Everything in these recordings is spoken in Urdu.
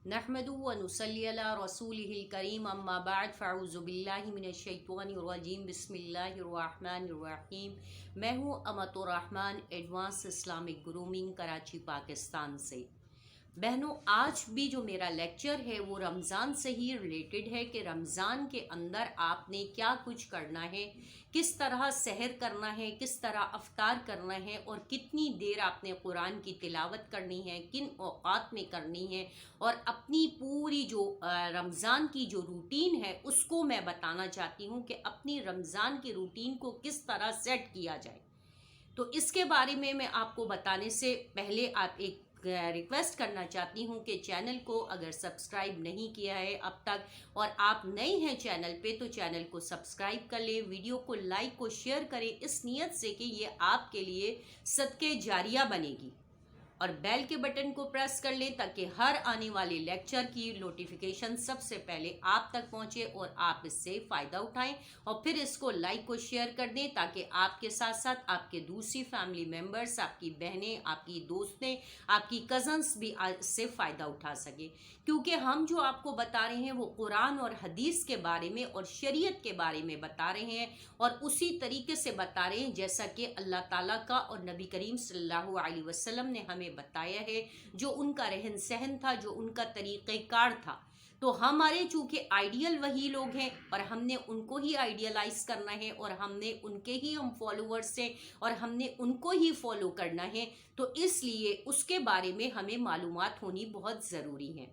نحمدہ و نصلی علی رسولہ الکریم اما بعد فاعوذ باللہ من الشیطان الرجیم بسم اللہ الرحمن الرحیم۔ میں ہوں امت الرحمن advance Islamic grooming Karachi Pakistan سے۔ بہنوں، آج بھی جو میرا لیکچر ہے وہ رمضان سے ہی ریلیٹڈ ہے کہ رمضان کے اندر آپ نے کیا کچھ کرنا ہے، کس طرح سحر کرنا ہے، کس طرح افطار کرنا ہے، اور کتنی دیر آپ نے قرآن کی تلاوت کرنی ہے، کن اوقات میں کرنی ہے، اور اپنی پوری جو رمضان کی جو روٹین ہے اس کو میں بتانا چاہتی ہوں کہ اپنی رمضان کی روٹین کو کس طرح سیٹ کیا جائے۔ تو اس کے بارے میں آپ کو بتانے سے پہلے آپ ایک ریکویسٹ کرنا چاہتی ہوں کہ چینل کو اگر سبسکرائب نہیں کیا ہے اب تک اور آپ نئے ہیں چینل پہ تو چینل کو سبسکرائب کر لیں، ویڈیو کو لائک کو شیئر کریں اس نیت سے کہ یہ آپ کے لیے صدقے جاریہ بنے گی، اور بیل کے بٹن کو پریس کر لیں تاکہ ہر آنے والے لیکچر کی نوٹیفیکیشن سب سے پہلے آپ تک پہنچے اور آپ اس سے فائدہ اٹھائیں، اور پھر اس کو لائک کو شیئر کر دیں تاکہ آپ کے ساتھ ساتھ آپ کے دوسری فیملی ممبرز، آپ کی بہنیں، آپ کی دوستیں، آپ کی کزنز بھی اس سے فائدہ اٹھا سکیں، کیونکہ ہم جو آپ کو بتا رہے ہیں وہ قرآن اور حدیث کے بارے میں اور شریعت کے بارے میں بتا رہے ہیں، اور اسی طریقے سے بتا رہے ہیں جیسا کہ اللہ تعالیٰ کا اور نبی کریم صلی اللہ علیہ وسلم نے ہمیں بتایا ہے، جو ان کا رہن سہن تھا، جو ان کا طریقہ کار تھا۔ تو ہمارے چونکہ آئیڈیل وہی لوگ ہیں اور ہم نے ان کو ہی آئیڈیلائز کرنا ہے، اور ہم نے ان کے ہی ہم فالوورز ہیں اور ہم نے ان کو ہی فالو کرنا ہے، تو اس لیے اس کے بارے میں ہمیں معلومات ہونی بہت ضروری ہے۔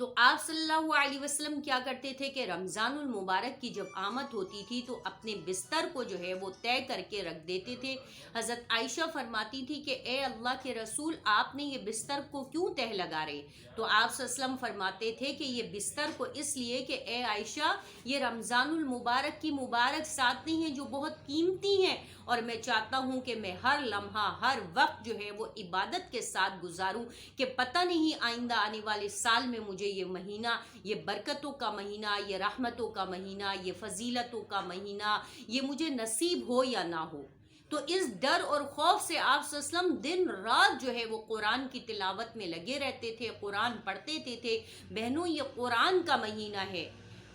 تو آپ صلی اللہ علیہ وسلم کیا کرتے تھے کہ رمضان المبارک کی جب آمد ہوتی تھی تو اپنے بستر کو جو ہے وہ طے کر کے رکھ دیتے تھے۔ حضرت عائشہ فرماتی تھی کہ اے اللہ کے رسول، آپ نے یہ بستر کو کیوں طے لگا رہے؟ تو آپ صلی اللہ علیہ وسلم فرماتے تھے کہ یہ بستر کو اس لیے کہ اے عائشہ، یہ رمضان المبارک کی مبارک ساتیں ہیں جو بہت قیمتی ہیں، اور میں چاہتا ہوں کہ میں ہر لمحہ ہر وقت جو ہے وہ عبادت کے ساتھ گزاروں، کہ پتہ نہیں آئندہ آنے والے سال میں مجھے یہ مہینہ، یہ برکتوں کا مہینہ، یہ رحمتوں کا مہینہ، یہ فضیلتوں کا مہینہ، یہ مجھے نصیب ہو یا نہ ہو۔ تو اس ڈر اور خوف سے آپ صلی اللہ علیہ وسلم دن رات جو ہے وہ قرآن کی تلاوت میں لگے رہتے تھے، قرآن پڑھتے تھے۔ بہنوں، یہ قرآن کا مہینہ ہے،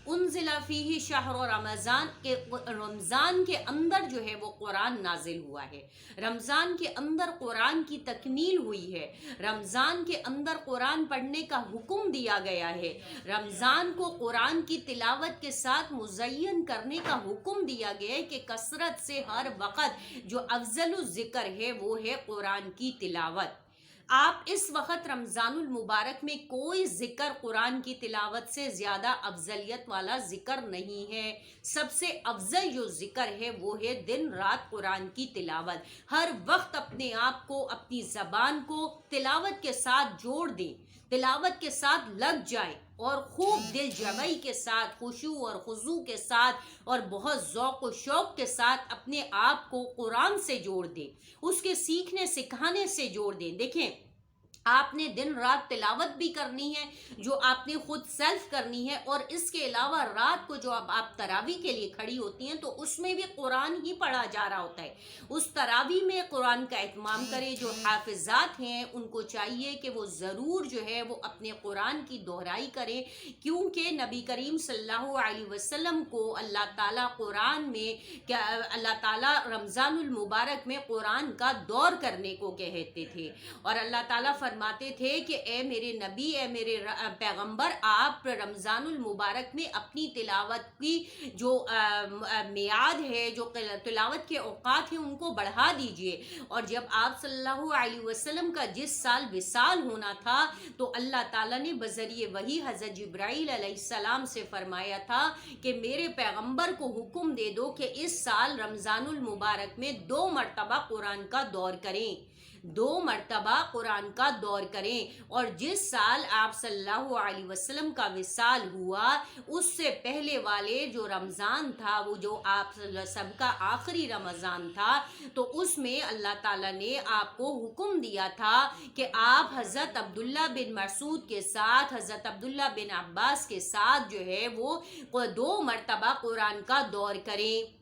انزل فیہ شہر رمضان، کے رمضان کے اندر جو ہے وہ قرآن نازل ہوا ہے، رمضان کے اندر قرآن کی تکمیل ہوئی ہے، رمضان کے اندر قرآن پڑھنے کا حکم دیا گیا ہے، رمضان کو قرآن کی تلاوت کے ساتھ مزین کرنے کا حکم دیا گیا ہے کہ کثرت سے ہر وقت جو افضل الذکر ہے وہ ہے قرآن کی تلاوت۔ آپ اس وقت رمضان المبارک میں کوئی ذکر قرآن کی تلاوت سے زیادہ افضلیت والا ذکر نہیں ہے۔ سب سے افضل جو ذکر ہے وہ ہے دن رات قرآن کی تلاوت۔ ہر وقت اپنے آپ کو، اپنی زبان کو تلاوت کے ساتھ جوڑ دیں، تلاوت کے ساتھ لگ جائیں، اور خوب دل جمعی کے ساتھ، خشوع اور خضوع کے ساتھ، اور بہت ذوق و شوق کے ساتھ اپنے آپ کو قرآن سے جوڑ دیں، اس کے سیکھنے سکھانے سے جوڑ دیں۔ دیکھیں، آپ نے دن رات تلاوت بھی کرنی ہے جو آپ نے خود سیلف کرنی ہے، اور اس کے علاوہ رات کو جو آپ تراویح کے لیے کھڑی ہوتی ہیں تو اس میں بھی قرآن ہی پڑھا جا رہا ہوتا ہے، اس تراویح میں قرآن کا اہتمام کریں۔ جو حافظات ہیں ان کو چاہیے کہ وہ ضرور جو ہے وہ اپنے قرآن کی دہرائی کریں، کیونکہ نبی کریم صلی اللہ علیہ وسلم کو اللہ تعالیٰ قرآن میں، اللہ تعالیٰ رمضان المبارک میں قرآن کا دور کرنے کو کہتے تھے، اور اللہ تعالیٰ فرماتے تھے کہ اے میرے نبی، اے میرے پیغمبر، آپ رمضان المبارک میں اپنی تلاوت کی جو میعاد ہے، جو تلاوت کے اوقات ہیں ان کو بڑھا دیجئے۔ اور جب آپ صلی اللہ علیہ وسلم کا جس سال وصال ہونا تھا تو اللہ تعالیٰ نے بذریعہ وحی حضرت جبرائیل علیہ السلام سے فرمایا تھا کہ میرے پیغمبر کو حکم دے دو کہ اس سال رمضان المبارک میں 2 مرتبہ قرآن کا دور کریں، 2 مرتبہ قرآن کا دور کریں۔ اور جس سال آپ صلی اللہ علیہ وسلم کا وصال ہوا اس سے پہلے والے جو رمضان تھا، وہ جو آپ سب کا آخری رمضان تھا، تو اس میں اللہ تعالیٰ نے آپ کو حکم دیا تھا کہ آپ حضرت عبداللہ بن مسعود کے ساتھ، حضرت عبداللہ بن عباس کے ساتھ جو ہے وہ 2 مرتبہ قرآن کا دور کریں۔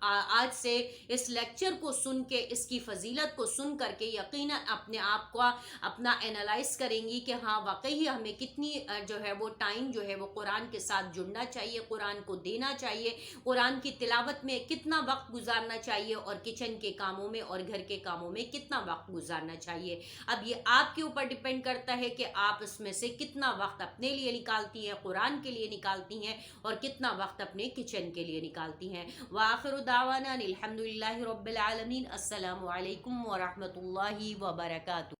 آج سے اس لیکچر کو سن کے، اس کی فضیلت کو سن کر کے یقیناً اپنے آپ کو اپنا انالائز کریں گی کہ ہاں واقعی ہمیں کتنی جو ہے وہ ٹائم جو ہے وہ قرآن کے ساتھ جڑنا چاہیے، قرآن کو دینا چاہیے، قرآن کی تلاوت میں کتنا وقت گزارنا چاہیے، اور کچن کے کاموں میں اور گھر کے کاموں میں کتنا وقت گزارنا چاہیے۔ اب یہ آپ کے اوپر ڈیپینڈ کرتا ہے کہ آپ اس میں سے کتنا وقت اپنے لیے نکالتی ہیں، قرآن کے لیے نکالتی ہیں، اور کتنا وقت اپنے کچن کے لیے نکالتی ہیں۔ وآخر دعوانا الحمدللہ رب العالمین۔ السلام علیکم ورحمۃ اللہ وبرکاتہ۔